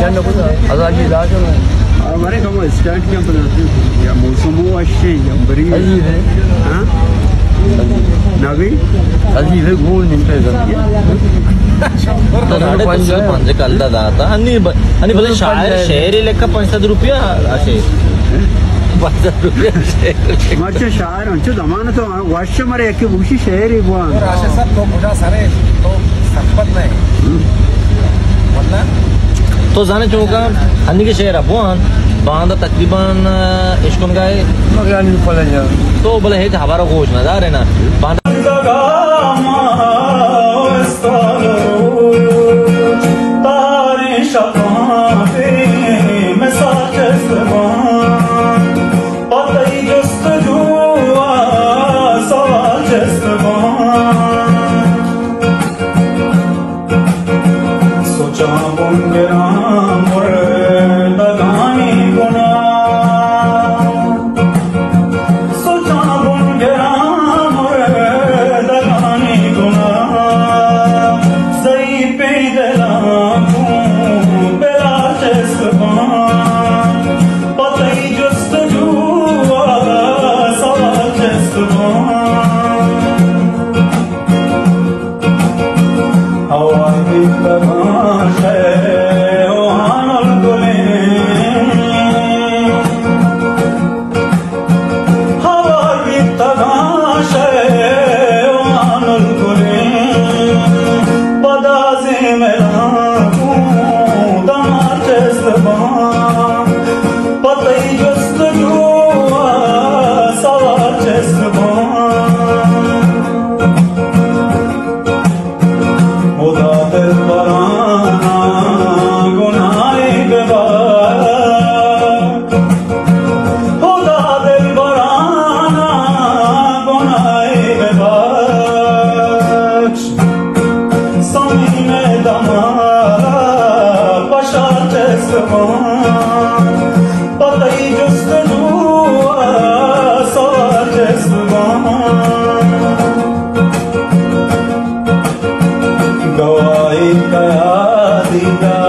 Geçen de bu da. Az önce zaten Mereka mau start yang penting ya mau semua sih yang beri. Azize. Ha? Nabi? Azize gol నింపేదా पंजे कलता दाता आणि भले शेर लेखा ₹50 असे ₹50 macam syair macam zaman tu wasya mereka yang bukan syair ibuan. Rasa sab to muda sare to sempat nahi. वरना तो जाने चुका हनी के शेर अबुआन बांधा तकरीबन इश्कोन का है मगर नहीं पता नहीं तो बोले है हमारा कोच नज़ार है ना बांधा गवाई कया दिदा